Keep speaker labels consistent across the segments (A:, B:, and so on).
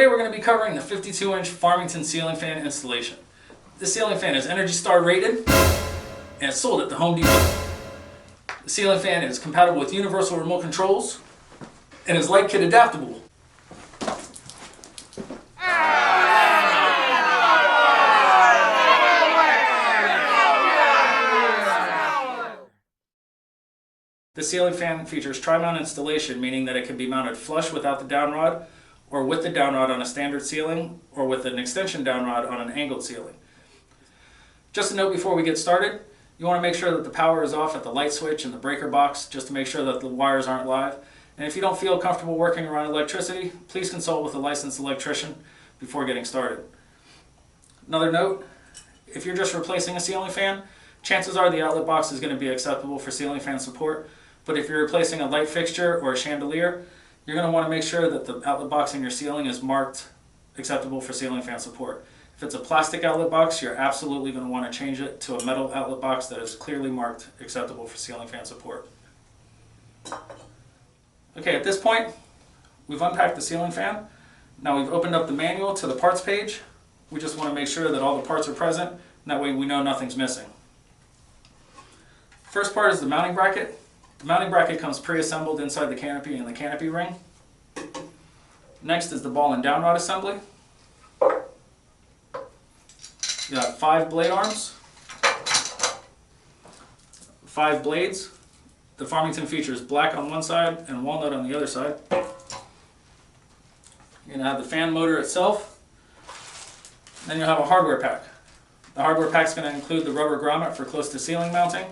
A: Today we're going to be covering the 52-inch Farmington ceiling fan installation. This ceiling fan is Energy Star rated and it's sold at the Home Depot. The ceiling fan is compatible with universal remote controls and is light kit adaptable. The ceiling fan features tri-mount installation, meaning that it can be mounted flush without the downrod, or with the downrod on a standard ceiling, or with an extension downrod on an angled ceiling. Just a note before we get started, you want to make sure that the power is off at the light switch and the breaker box, just to make sure that the wires aren't live. And if you don't feel comfortable working around electricity, please consult with a licensed electrician before getting started. Another note, if you're just replacing a ceiling fan, chances are the outlet box is going to be acceptable for ceiling fan support. But if you're replacing a light fixture or a chandelier, you're going to want to make sure that the outlet box in your ceiling is marked acceptable for ceiling fan support. If it's a plastic outlet box, you're absolutely going to want to change it to a metal outlet box that is clearly marked acceptable for ceiling fan support. Okay, at this point, we've unpacked the ceiling fan. Now we've opened up the manual to the parts page. We just want to make sure that all the parts are present, and that way we know nothing's missing. First part is the mounting bracket. The mounting bracket comes pre-assembled inside the canopy and the canopy ring. Next is the ball and downrod assembly. You got 5 blade arms, 5 blades. The Farmington features black on one side and walnut on the other side. You're going to have the fan motor itself. Then you'll have a hardware pack. The hardware pack is going to include the rubber grommet for close to ceiling mounting,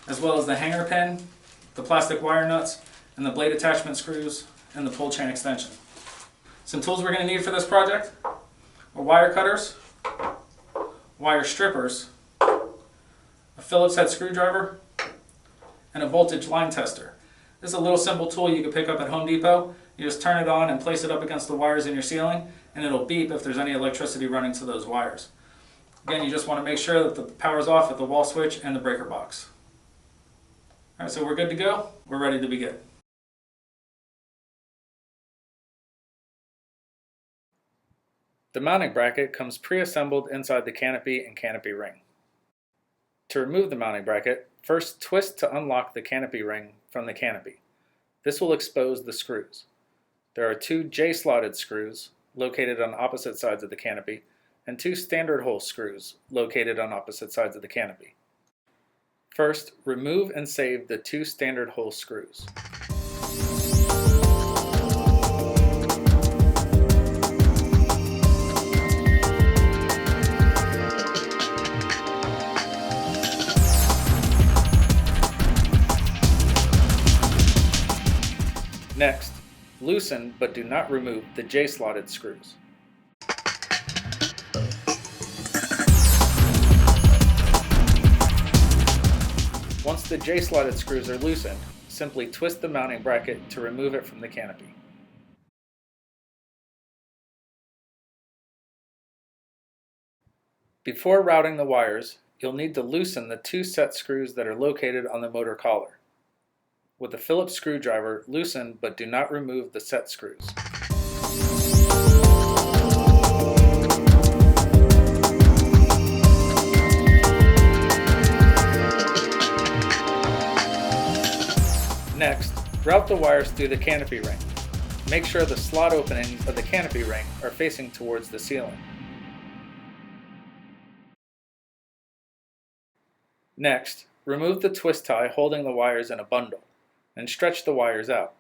A: as well as the hanger pin, the plastic wire nuts, and the blade attachment screws, and the pull chain extension. Some tools we're going to need for this project are wire cutters, wire strippers, a Phillips head screwdriver, and a voltage line tester. This is a little simple tool you can pick up at Home Depot. You just turn it on and place it up against the wires in your ceiling, and it'll beep if there's any electricity running to those wires. Again, you just want to make sure that the power's off at the wall switch and the breaker box. Alright, so we're good to go. We're ready to begin. The mounting bracket comes pre-assembled inside the canopy and canopy ring. To remove the mounting bracket, first twist to unlock the canopy ring from the canopy. This will expose the screws. There are 2 J-slotted screws located on opposite sides of the canopy and 2 standard hole screws located on opposite sides of the canopy. First, remove and save the 2 standard hole screws. Next, loosen but do not remove the J-slotted screws. Once the J-slotted screws are loosened, simply twist the mounting bracket to remove it from the canopy. Before routing the wires, you'll need to loosen the 2 set screws that are located on the motor collar. With a Phillips screwdriver, loosen but do not remove the set screws. Next, route the wires through the canopy ring. Make sure the slot openings of the canopy ring are facing towards the ceiling. Next, remove the twist tie holding the wires in a bundle and stretch the wires out.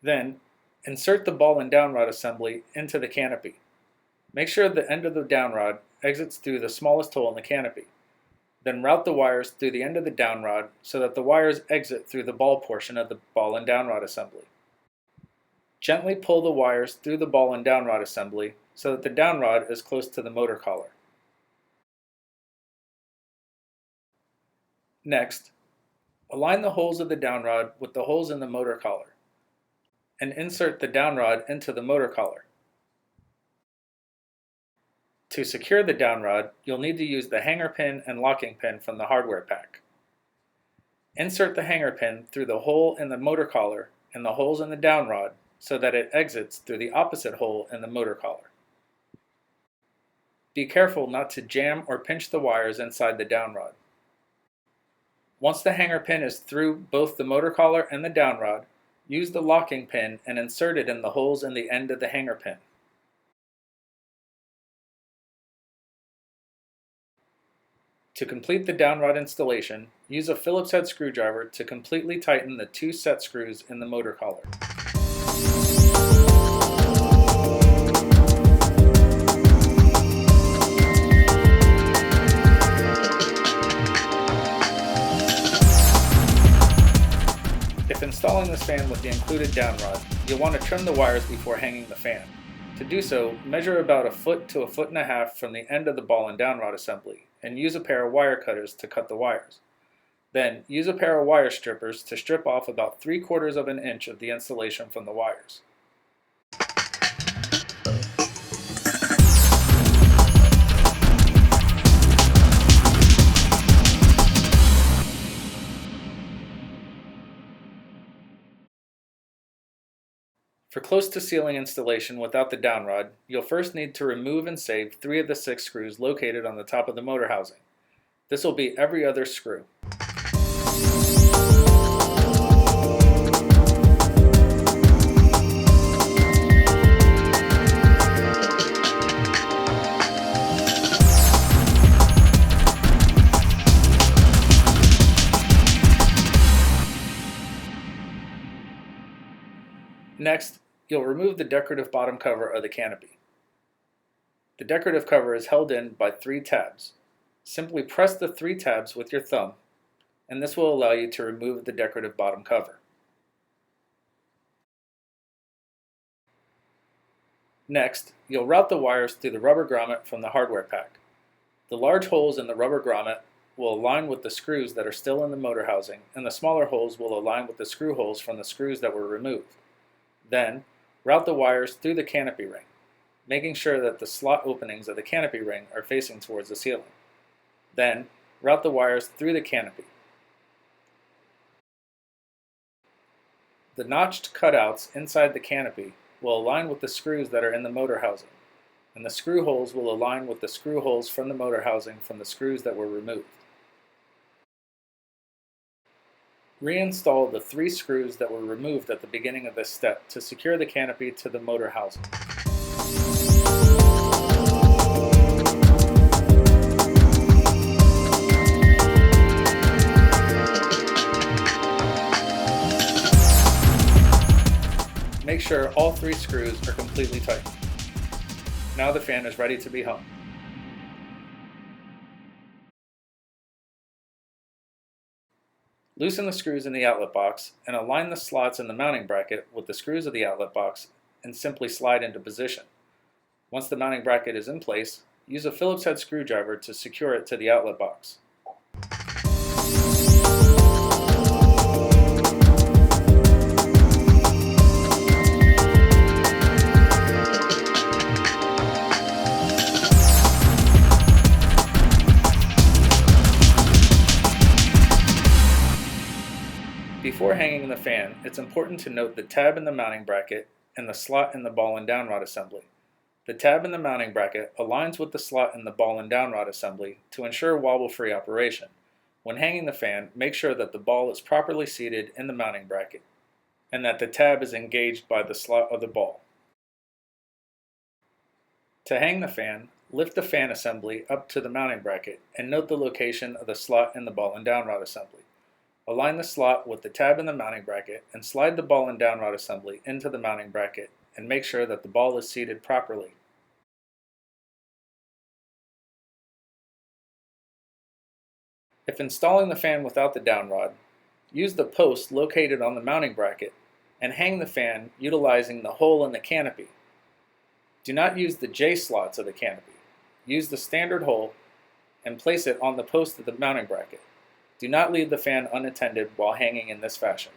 A: Then, insert the ball and downrod assembly into the canopy. Make sure the end of the downrod exits through the smallest hole in the canopy. Then route the wires through the end of the downrod so that the wires exit through the ball portion of the ball and downrod assembly. Gently pull the wires through the ball and downrod assembly so that the downrod is close to the motor collar. Next, align the holes of the downrod with the holes in the motor collar and insert the downrod into the motor collar. To secure the downrod, you'll need to use the hanger pin and locking pin from the hardware pack. Insert the hanger pin through the hole in the motor collar and the holes in the downrod so that it exits through the opposite hole in the motor collar. Be careful not to jam or pinch the wires inside the downrod. Once the hanger pin is through both the motor collar and the downrod, use the locking pin and insert it in the holes in the end of the hanger pin. To complete the downrod installation, use a Phillips head screwdriver to completely tighten the 2 set screws in the motor collar. If installing this fan with the included downrod, you'll want to trim the wires before hanging the fan. To do so, measure about 1 foot to 1.5 feet from the end of the ball and downrod assembly, and use a pair of wire cutters to cut the wires. Then, use a pair of wire strippers to strip off about 3/4 of an inch of the insulation from the wires. For close to ceiling installation without the downrod, you'll first need to remove and save 3 of the 6 screws located on the top of the motor housing. This will be every other screw. Next, you'll remove the decorative bottom cover of the canopy. The decorative cover is held in by 3 tabs. Simply press the 3 tabs with your thumb, and this will allow you to remove the decorative bottom cover. Next, you'll route the wires through the rubber grommet from the hardware pack. The large holes in the rubber grommet will align with the screws that are still in the motor housing, and the smaller holes will align with the screw holes from the screws that were removed. Then, route the wires through the canopy ring, making sure that the slot openings of the canopy ring are facing towards the ceiling. Then, route the wires through the canopy. The notched cutouts inside the canopy will align with the screws that are in the motor housing, and the screw holes will align with the screw holes from the motor housing from the screws that were removed. Reinstall the 3 screws that were removed at the beginning of this step to secure the canopy to the motor housing. Make sure all 3 screws are completely tightened. Now the fan is ready to be hung. Loosen the screws in the outlet box and align the slots in the mounting bracket with the screws of the outlet box and simply slide into position. Once the mounting bracket is in place, use a Phillips head screwdriver to secure it to the outlet box. Before hanging the fan, it's important to note the tab in the mounting bracket and the slot in the ball and downrod assembly. The tab in the mounting bracket aligns with the slot in the ball and downrod assembly to ensure wobble-free operation. When hanging the fan, make sure that the ball is properly seated in the mounting bracket and that the tab is engaged by the slot of the ball. To hang the fan, lift the fan assembly up to the mounting bracket and note the location of the slot in the ball and downrod assembly. Align the slot with the tab in the mounting bracket and slide the ball and downrod assembly into the mounting bracket and make sure that the ball is seated properly. If installing the fan without the downrod, use the post located on the mounting bracket and hang the fan utilizing the hole in the canopy. Do not use the J slots of the canopy. Use the standard hole and place it on the post of the mounting bracket. Do not leave the fan unattended while hanging in this fashion.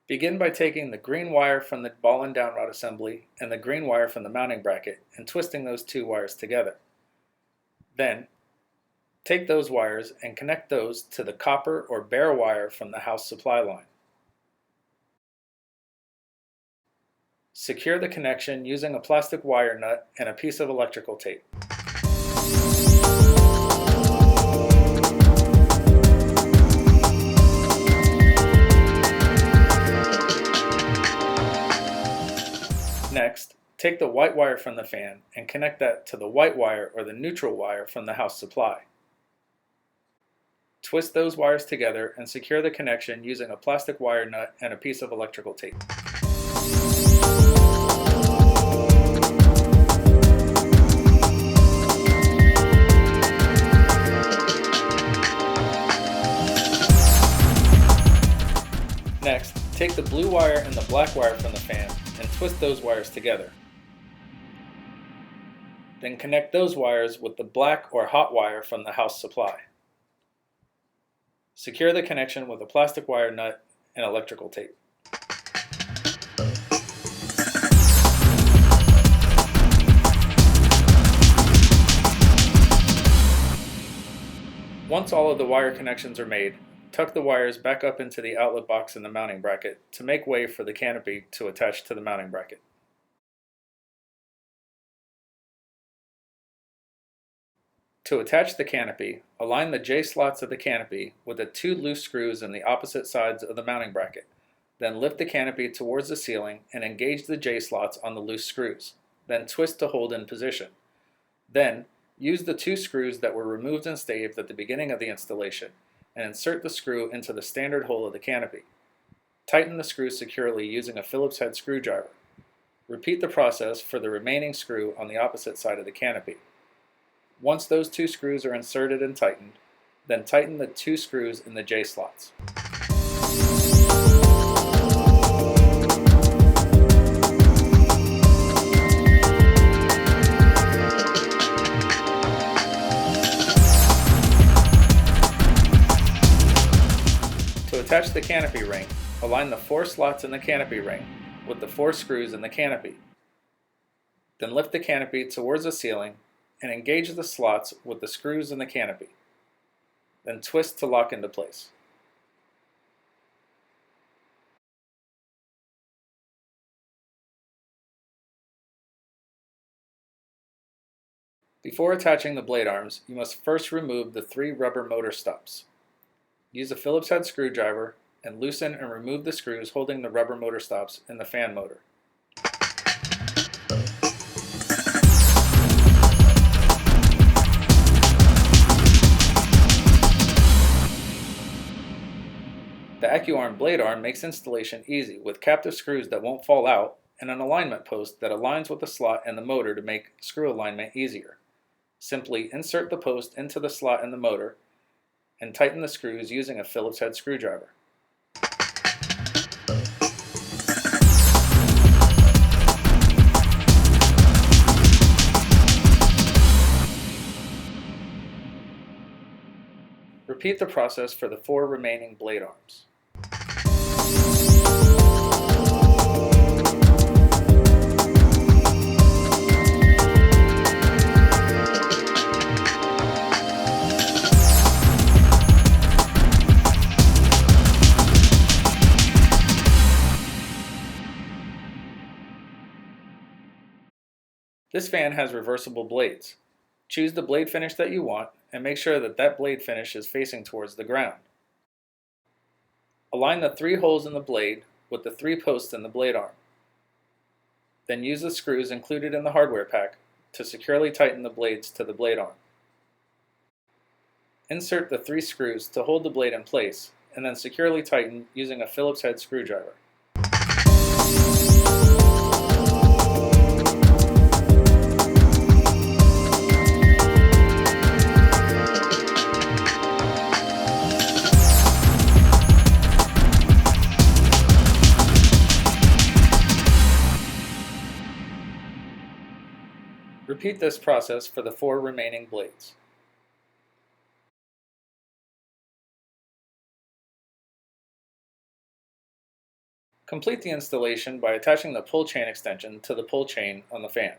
A: Begin by taking the green wire from the ball and downrod assembly and the green wire from the mounting bracket and twisting those 2 wires together. Then, Take those wires and connect those to the copper or bare wire from the house supply line. Secure the connection using a plastic wire nut and a piece of electrical tape. Next, take the white wire from the fan and connect that to the white wire or the neutral wire from the house supply. Twist those wires together and secure the connection using a plastic wire nut and a piece of electrical tape. Next, take the blue wire and the black wire from the fan and twist those wires together. Then connect those wires with the black or hot wire from the house supply. Secure the connection with a plastic wire nut and electrical tape. Once all of the wire connections are made, tuck the wires back up into the outlet box in the mounting bracket to make way for the canopy to attach to the mounting bracket. To attach the canopy, align the J slots of the canopy with the 2 loose screws in the opposite sides of the mounting bracket. Then lift the canopy towards the ceiling and engage the J slots on the loose screws. Then twist to hold in position. Then, use the 2 screws that were removed and staved at the beginning of the installation and insert the screw into the standard hole of the canopy. Tighten the screw securely using a Phillips head screwdriver. Repeat the process for the remaining screw on the opposite side of the canopy. Once those 2 screws are inserted and tightened, then tighten the 2 screws in the J slots. To attach the canopy ring, align the 4 slots in the canopy ring with the 4 screws in the canopy. Then lift the canopy towards the ceiling and engage the slots with the screws in the canopy. Then twist to lock into place. Before attaching the blade arms, you must first remove the 3 rubber motor stops. Use a Phillips head screwdriver and loosen and remove the screws holding the rubber motor stops in the fan motor. The AccuArm blade arm makes installation easy with captive screws that won't fall out and an alignment post that aligns with the slot and the motor to make screw alignment easier. Simply insert the post into the slot in the motor and tighten the screws using a Phillips head screwdriver. Repeat the process for the 4 remaining blade arms. This fan has reversible blades. Choose the blade finish that you want and make sure that that blade finish is facing towards the ground. Align the 3 holes in the blade with the 3 posts in the blade arm. Then use the screws included in the hardware pack to securely tighten the blades to the blade arm. Insert the 3 screws to hold the blade in place and then securely tighten using a Phillips head screwdriver. Repeat this process for the 4 remaining blades. Complete the installation by attaching the pull chain extension to the pull chain on the fan.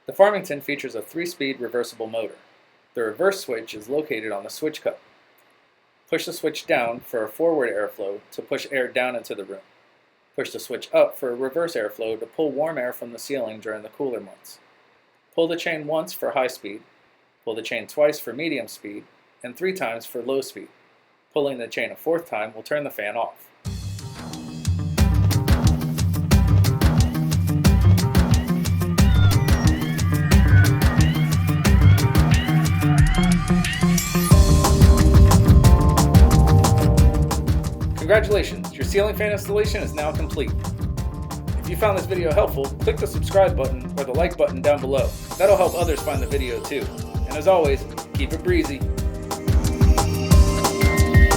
B: The Farmington features a 3-speed reversible motor. The reverse switch is located on the switch cup. Push the switch down for a forward airflow to push air down into the room. Push the switch up for a reverse airflow to pull warm air from the ceiling during the cooler months. Pull the chain once for high speed, pull the chain twice for medium speed, and 3 times for low speed. Pulling the chain a 4th time will turn the fan off. Congratulations, your ceiling fan installation is now complete. If you found this video helpful, click the subscribe button or the like button down below. That'll help others find the video too. And as always, keep it breezy.